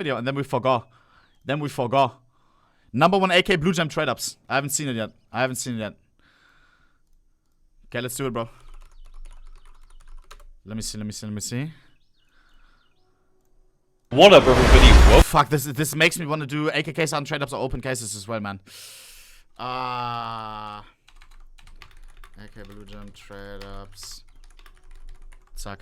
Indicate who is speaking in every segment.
Speaker 1: video, and then we forgot. Number 1 AK Blue Gem trade-ups. I haven't seen it yet. Okay, let's do it, bro. Let me see.
Speaker 2: What up, everybody? Whoa.
Speaker 1: Fuck, this makes me want to do AK-47 trade-ups or open cases as well, man. AK Blue Gem trade-ups. Zack.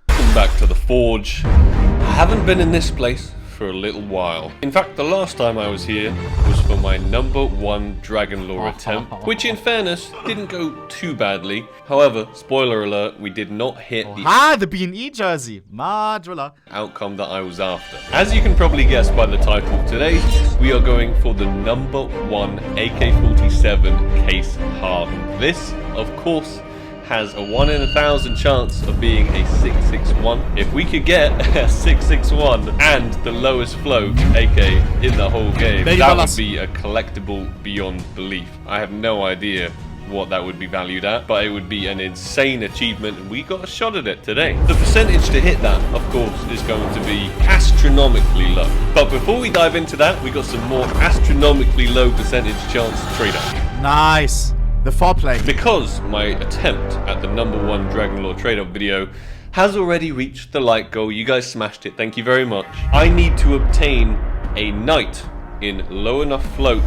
Speaker 2: Welcome back to the Forge. I haven't been in this place for a little while. In fact, the last time I was here was for my number 1 Dragon Lore attempt, which in fairness didn't go too badly. However, spoiler alert, we did not hit
Speaker 1: the B&E jersey. Madrilla.
Speaker 2: outcome that I was after. As you can probably guess by the title, today we are going for the number 1 AK-47 case hardened. This, of course, has a 1 in 1,000 chance of being a 661. If we could get a 661 and the lowest float AK in the whole game, that would be a collectible beyond belief. I have no idea what that would be valued at, but it would be an insane achievement, and we got a shot at it today. The percentage to hit that, of course, is going to be astronomically low. But before we dive into that, we got some more astronomically low percentage chance trade up.
Speaker 1: Nice. The foreplay.
Speaker 2: Because my attempt at the number 1 Dragon Lore trade-up video has already reached the like goal. You guys smashed it, thank you very much. I need to obtain a knight in low enough float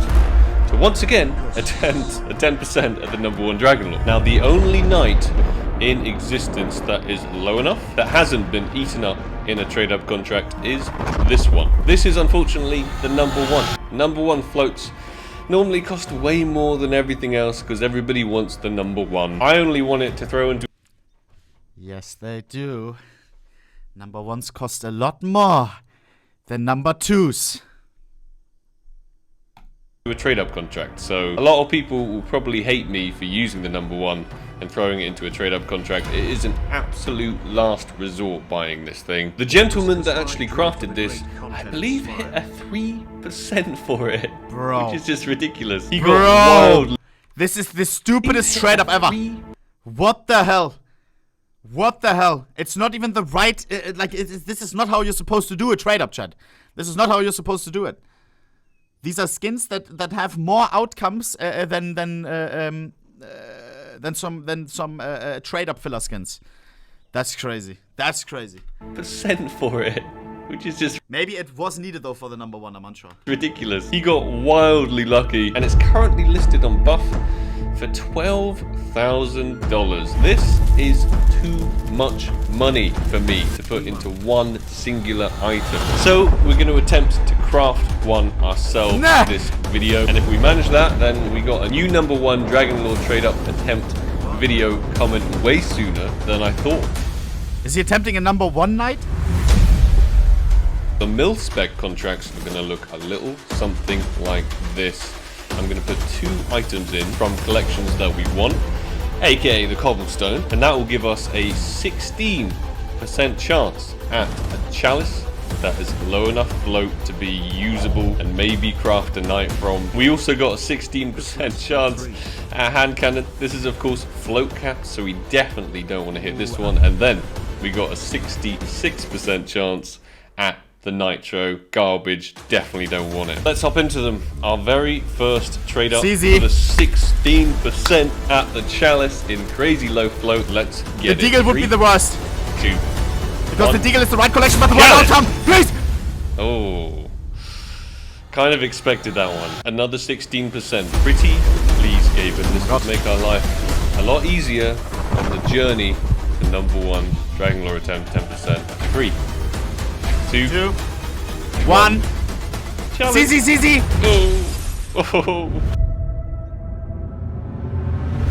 Speaker 2: to once again attempt a 10% at the number 1 Dragon Lore. Now, the only knight in existence that is low enough, that hasn't been eaten up in a trade-up contract, is this one. This is unfortunately the number 1. Number 1 floats normally cost way more than everything else because everybody wants the number 1. I only want it to throw into...
Speaker 1: Yes, they do. Number 1s cost a lot more than number 2s.
Speaker 2: A trade-up contract, so a lot of people will probably hate me for using the number 1 and throwing it into a trade-up contract. It is an absolute last resort buying this thing. The gentleman that actually crafted this, I believe, hit a 3% for it,
Speaker 1: bro,
Speaker 2: which is just ridiculous. He got wild.
Speaker 1: This is the stupidest trade-up ever. What the hell? What the hell? It's not even the right, this is not how you're supposed to do a trade-up, Chad. This is not how you're supposed to do it. These are skins that have more outcomes than some trade-up filler skins. That's crazy. That's crazy.
Speaker 2: Percent for it, which is just...
Speaker 1: Maybe it was needed though for the number 1, I'm unsure.
Speaker 2: Ridiculous. He got wildly lucky, and it's currently listed on Buff for $12,000. This is too much money for me to put into one singular item. So we're going to attempt to craft one ourselves this video, and if we manage that, then we got a new number 1 Dragon Lore trade up attempt video coming way sooner than I thought.
Speaker 1: Is he attempting a number 1 night?
Speaker 2: The mil-spec contracts are going to look a little something like this. I'm going to put 2 items in from collections that we want, aka the cobblestone, and that will give us a 16% chance at a chalice that is low enough float to be usable and maybe craft a knight from. We also got a 16% chance at a hand cannon. This is of course float cap, so we definitely don't want to hit this one. And then we got a 66% chance at the nitro. Garbage, definitely don't want it. Let's hop into them. Our very first trade up for the 16% at the chalice in crazy low float. Let's get it.
Speaker 1: The deagle would be the worst.
Speaker 2: 2,
Speaker 1: because the deagle is the right collection, but the right outcome. Please.
Speaker 2: Oh, kind of expected that one. Another 16%. Pretty please, Gaben. This would make our life a lot easier on the journey to number 1 Dragon Lore attempt. 10%. 3, 2,
Speaker 1: 1. CZ.
Speaker 2: Oh.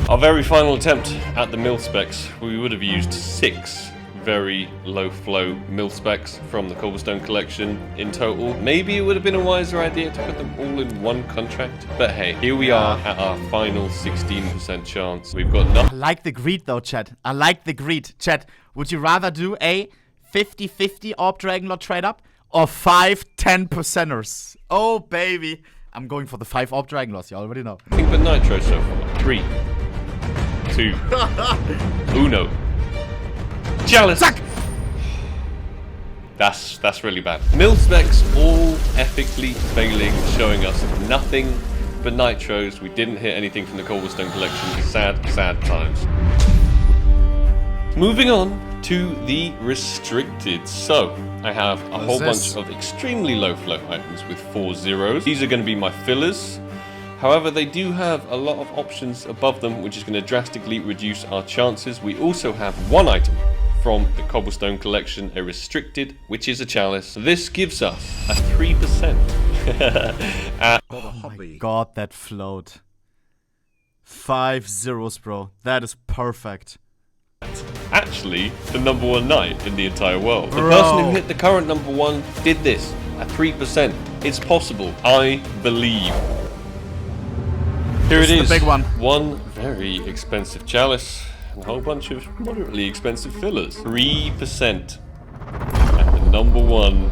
Speaker 2: Our very final attempt at the mil specs. We would have used 6 very low flow mil specs from the cobblestone collection in total. Maybe it would have been a wiser idea to put them all in one contract, but hey, here we are at our final 16% chance. We've got nothing.
Speaker 1: I like the greed though, Chad. I like the greed. Chad, would you rather do a 50-50 AWP Dragon Lore trade up or 5 10%ers? Oh baby, I'm going for the 5 AWP Dragon Lores, you already know.
Speaker 2: Nothing but nitro so far. 3, 2, 1. Chalice.
Speaker 1: Zack!
Speaker 2: That's really bad. Mil-specs all epically failing, showing us nothing but nitros. We didn't hit anything from the Cobblestone collection. Sad, sad times. Moving on to the restricted. So, I have a whole bunch of extremely low float items with 4 zeros. These are going to be my fillers. However, they do have a lot of options above them, which is going to drastically reduce our chances. We also have one item from the Cobblestone collection, a restricted, which is a chalice. This gives us a 3%.
Speaker 1: Oh my god, that float. 5 zeros, bro. That is perfect.
Speaker 2: Actually, the #1 knight in the entire world. The person who hit the current #1 did this at 3%. It's possible. I believe. Here it is.
Speaker 1: The big one.
Speaker 2: One very expensive chalice and a whole bunch of moderately expensive fillers. 3% at the #1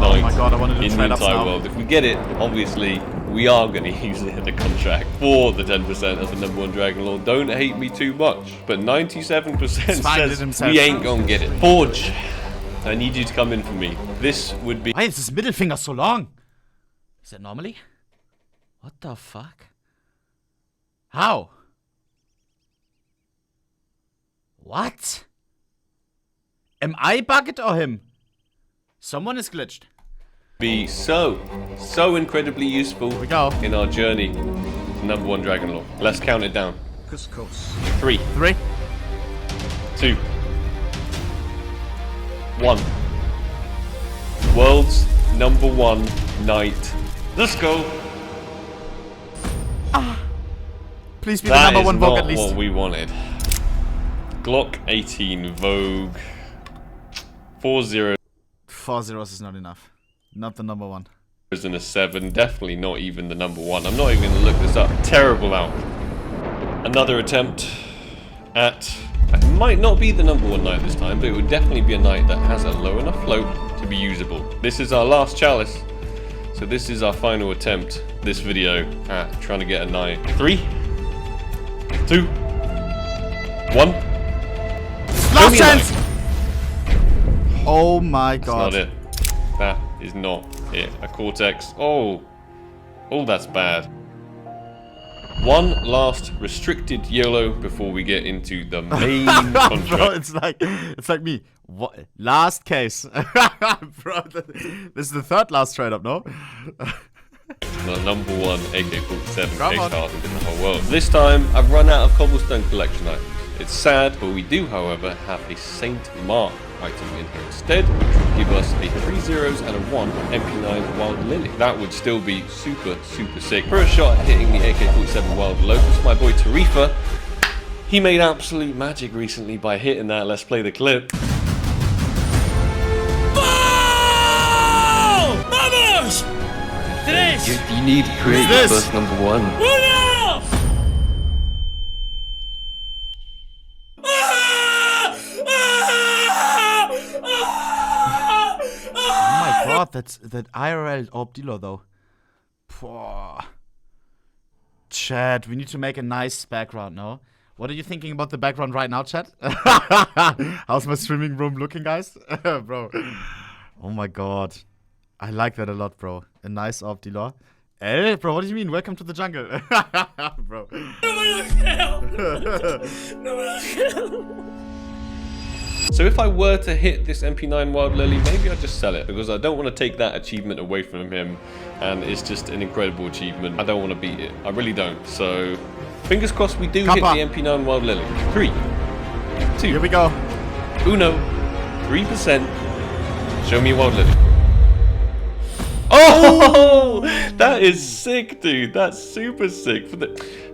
Speaker 2: knight
Speaker 1: oh my god, I wanted to
Speaker 2: in the entire world. If we get it, obviously we are going to use it in the contract for the 10% of the #1 Dragon Lord. Don't hate me too much, but 97% says we ain't gonna get it. Forge, I need you to come in for me. This would be.
Speaker 1: Why is this middle finger so long? Is that normally? What the fuck? How? What? Am I bugged or him? Someone is glitched.
Speaker 2: Be so incredibly useful in our journey to #1 Dragon Lord. Let's count it down. 3, 2, 1. World's #1 knight. Let's go.
Speaker 1: Please be the #1 Vogue at
Speaker 2: That is
Speaker 1: least.
Speaker 2: not what we wanted. Glock 18 Vogue. 4 zeros
Speaker 1: 4 zeros is not enough. Not the #1.
Speaker 2: and a 7. Definitely not even the #1. I'm not even going to look this up. Terrible out. Another attempt at... It might not be the #1 knight this time, but it would definitely be a knight that has a low enough float to be usable. This is our last chalice. So this is our final attempt, this video, at trying to get a knight. 3, 2, 1.
Speaker 1: Last chance! Oh my god.
Speaker 2: That's not it. That is not it. A Cortex. Oh, that's bad. One last restricted YOLO before we get into the main contract.
Speaker 1: Bro, it's like me. What? Last case. Bro, this is the third last trade up, no?
Speaker 2: The #1 AK-47 case card in the whole world. This time, I've run out of Cobblestone collection items. It's sad, but we do, however, have a Saint Mark item in here instead, which would give us a 3 zeros and a 1 MP9 Wild Lily. That would still be super sick. For a shot at hitting the AK-47 Wild Lotus, my boy Tarifa, he made absolute magic recently by hitting that. Let's play the clip.
Speaker 3: ¡Vamos! ¡Tres!
Speaker 4: You need to create your first #1.
Speaker 3: ¡Uno!
Speaker 1: Oh my god, that's that IRL orb dealer though. Poor. Chat, we need to make a nice background now. What are you thinking about the background right now, chat? How's my streaming room looking, guys? Bro. Oh my god. I like that a lot, bro. A nice orb dealer. Hey, bro, what do you mean? Welcome to the jungle. Bro.
Speaker 2: So if I were to hit this MP9 Wild Lily, maybe I'd just sell it, because I don't want to take that achievement away from him, and it's just an incredible achievement. I don't want to beat it. I really don't. So fingers crossed we do hit the MP9 Wild Lily. 3, 2,
Speaker 1: here we go.
Speaker 2: Uno, 3%. Show me a Wild Lily. Oh, that is sick, dude. That's super sick.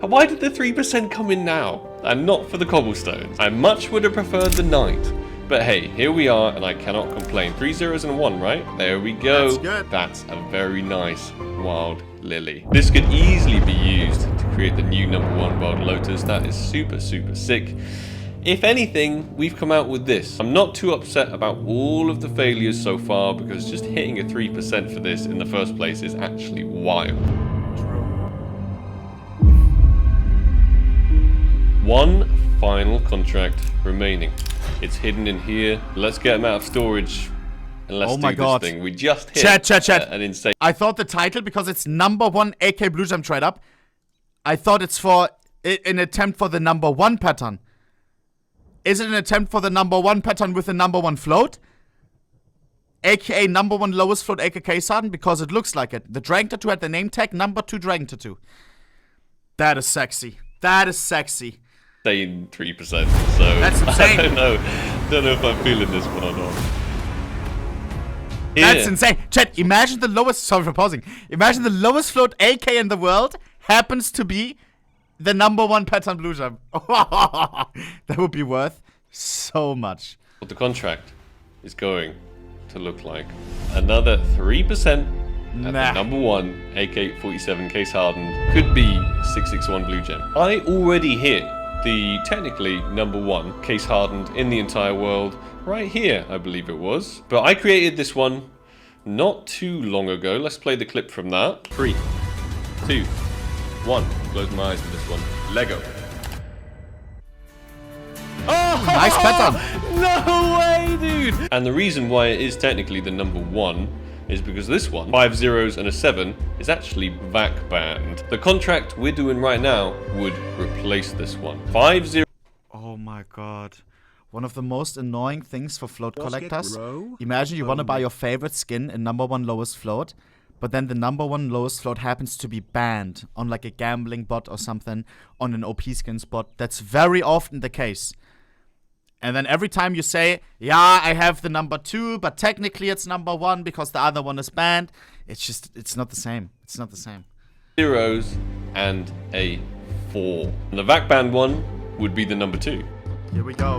Speaker 2: Why did the 3% come in now and not for the cobblestones? I much would have preferred the knight. But hey, here we are, and I cannot complain. 3 zeros and a 1, right? There we go.
Speaker 1: That's good.
Speaker 2: That's a very nice Wild Lily. This could easily be used to create the new #1 Wild Lotus. That is super sick. If anything, we've come out with this. I'm not too upset about all of the failures so far, because just hitting a 3% for this in the first place is actually wild. One final contract remaining. It's hidden in here. Let's get him out of storage And let's
Speaker 1: Oh my
Speaker 2: do
Speaker 1: God.
Speaker 2: this thing. We just hit
Speaker 1: Chat.
Speaker 2: an insane...
Speaker 1: I thought the title, because it's #1 AK Blue Jam trade up, I thought it's for an attempt for the #1 pattern. Is it an attempt for the #1 pattern with the #1 float? AKA #1 lowest float AK-47, because it looks like it. The Dragon Tattoo had the name tag #2 Dragon Tattoo. That is sexy. That is sexy.
Speaker 2: insane 3%. So
Speaker 1: That's insane.
Speaker 2: I don't know if I'm feeling this one or not.
Speaker 1: That's insane. Chat, imagine the lowest, sorry for pausing. Imagine the lowest float AK in the world happens to be the #1 pattern Blue Jam. That would be worth so much.
Speaker 2: What the contract is going to look like. Another 3% at the #1 AK-47 case hardened could be 661 Blue Gem. I already hit the technically #1 case hardened in the entire world right here, I believe it was. But I created this one not too long ago. Let's play the clip from that. 3, 2, 1. Close my eyes for this one. Lego.
Speaker 1: Oh, nice pattern.
Speaker 2: No way, dude! And the reason why it is technically the #1 is because this one, 5 zeros and a 7, is actually VAC banned. The contract we're doing right now would replace this one. 5 0.
Speaker 1: Oh my god. One of the most annoying things for float collectors. Imagine you want to buy your favorite skin in #1 lowest float, but then the #1 lowest float happens to be banned on like a gambling bot or something, on an OP skin spot. That's very often the case. And then every time you say, yeah, I have the #2, but technically it's #1 because the other one is banned, it's not the same. It's not the same.
Speaker 2: Zeros and a 4. And the VAC banned one would be the #2.
Speaker 1: Here we go.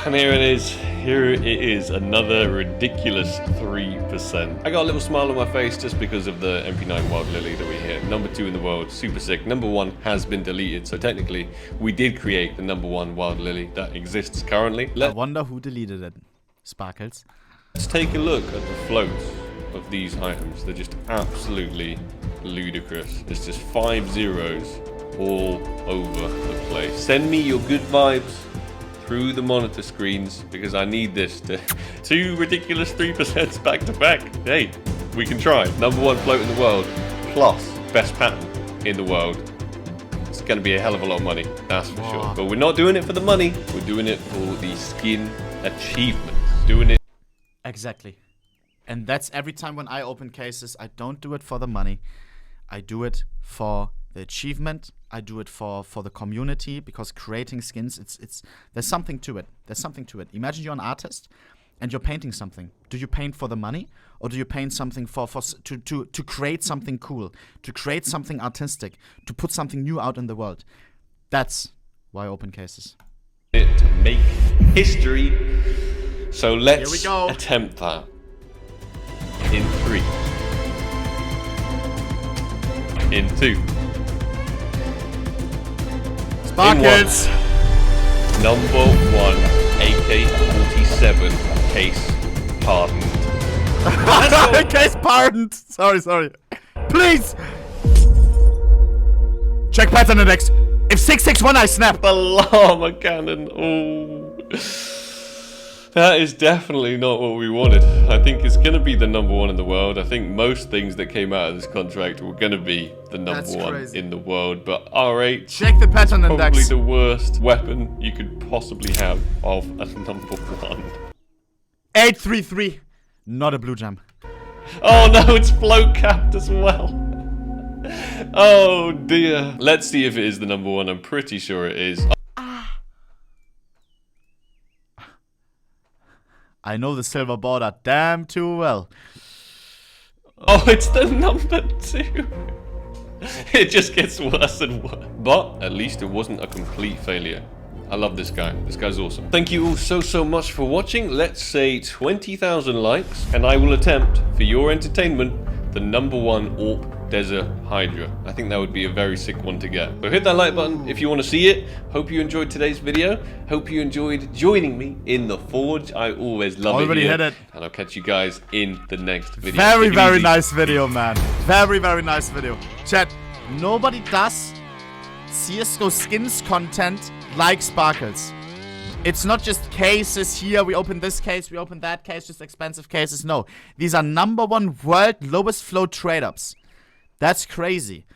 Speaker 2: And here it is. Here it is. Another ridiculous 3%. I got a little smile on my face just because of the MP9 Wild Lily that we hit. #2 in the world. Super sick. #1 has been deleted. So technically, we did create the #1 Wild Lily that exists currently.
Speaker 1: I wonder who deleted it. Sparkles.
Speaker 2: Let's take a look at the floats of these items. They're just absolutely ludicrous. It's just 5 zeros all over the place. Send me your good vibes through the monitor screens because I need this to 2 ridiculous 3% back to back. Hey, we can try. #1 float in the world plus best pattern in the world. It's going to be a hell of a lot of money, that's for sure. But we're not doing it for the money. We're doing it for the skin achievements. Doing it.
Speaker 1: Exactly. And that's every time when I open cases, I don't do it for the money. I do it for the achievement. I do it for the community, because creating skins, there's something to it. There's something to it. Imagine you're an artist and you're painting something. Do you paint for the money, or do you paint something to create something cool, to create something artistic, to put something new out in the world? That's why I open cases.
Speaker 2: To make history. So let's
Speaker 1: Here we go.
Speaker 2: attempt that. In 3. In 2.
Speaker 1: Sparkles!
Speaker 2: #1 AK-47 case hardened.
Speaker 1: Case pardoned! Sorry. Please! Check pattern index. If 661, I snap.
Speaker 2: The llama cannon. Oh. That is definitely not what we wanted. I think it's going to be the #1 in the world. I think most things that came out of this contract were going to be the #1 in the world. But R8,
Speaker 1: Check the pattern
Speaker 2: probably
Speaker 1: index.
Speaker 2: the worst weapon you could possibly have of a #1.
Speaker 1: 833. Not a blue jam.
Speaker 2: Oh no, it's float capped as well. Oh dear. Let's see if it is the #1. I'm pretty sure it is.
Speaker 1: I know the silver border damn too well.
Speaker 2: Oh, it's the #2. It just gets worse and worse. But at least it wasn't a complete failure. I love this guy. This guy's awesome. Thank you all so much for watching. Let's say 20,000 likes, and I will attempt, for your entertainment, the #1 AWP Desert Hydra. I think that would be a very sick one to get. So hit that like button if you want to see it. Hope you enjoyed today's video. Hope you enjoyed joining me in the Forge. I always love it
Speaker 1: Already
Speaker 2: here.
Speaker 1: hit it.
Speaker 2: And I'll catch you guys in the next video.
Speaker 1: Very,
Speaker 2: Take it
Speaker 1: very
Speaker 2: easy.
Speaker 1: nice video, man. Very, very nice video. Chat, nobody does CSGO skins content like Sparkles. It's not just cases here, we open this case, we open that case, just expensive cases. No, these are #1 world lowest flow trade-ups. That's crazy.